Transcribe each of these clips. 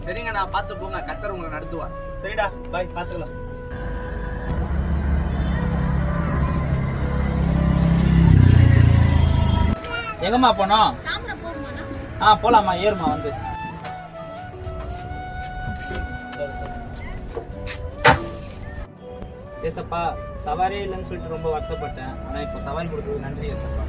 சரிங்க, நான் பார்த்து போங்க, கர்த்தர் உங்களை நடத்துவார். சரிடா, பாய், பார்த்துக்கலாம். எங்கம்மா போனோம்? போலாமா, ஏறுமா வந்து. ஏசப்பா, சவாரியே இல்லைன்னு சொல்லிட்டு ரொம்ப வருத்தப்பட்டேன். ஆனா இப்போ சவாரி கொடுக்குறது நன்றி ஏசப்பா.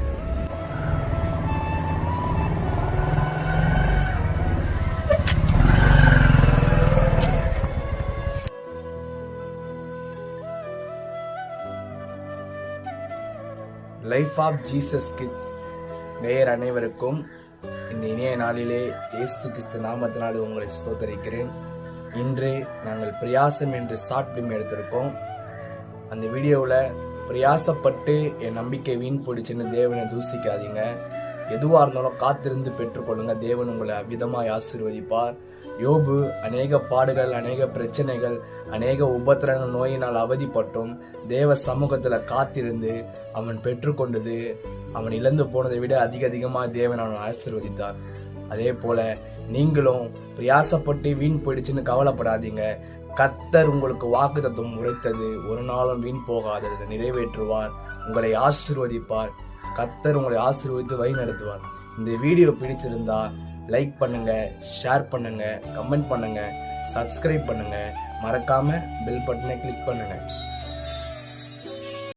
லைஃப் ஆஃப் ஜீசஸ் கிறிஸ்ட் நேயர் அனைவருக்கும் இந்த இனிய நாளிலே இயேசு கிறிஸ்து நாமத்தினாலே உங்களை ஸ்தோத்தரிக்கிறேன். இன்று நாங்கள் பிரயாசம் என்று ஷார்ட் ஃபிலிம் எடுத்திருக்கோம். அந்த வீடியோவில் பிரயாசப்பட்டு என் நம்பிக்கை வீண் போயிடுச்சுன்னு தேவனை தூசிக்காதீங்க. எதுவாக இருந்தாலும் காத்திருந்து பெற்றுக்கொள்ளுங்க. தேவன் உங்களை அவ்விதமாய் ஆசீர்வதிப்பார். யோபு அநேக பாடுகள், அநேக பிரச்சனைகள், அநேக உபத்திரங்கள், நோயினால் அவதிப்பட்டும் தேவ சமூகத்தில் காத்திருந்து அவன் பெற்றுக்கொண்டது அவன் இழந்து போனதை விட அதிகமாக தேவன் அவனை ஆசீர்வதித்தார். அதே போல நீங்களும் பிரயாசப்பட்டு வீண் போயிடுச்சுன்னு கவலைப்படாதீங்க. கர்த்தர் உங்களுக்கு வாக்குத்தத்தம் உரைத்தது ஒரு நாளும் வீண் போகாததை நிறைவேற்றுவார். உங்களை ஆசீர்வதிப்பார். கர்த்தர் உங்களை ஆசீர்வதித்து வழி நடத்துவார். இந்த வீடியோ பிடிச்சிருந்தா லைக் பண்ணுங்க, ஷேர் பண்ணுங்க, கமெண்ட் பண்ணுங்க, சப்ஸ்கிரைப் பண்ணுங்க, மறக்காம பெல் பட்டனை கிளிக் பண்ணுங்க.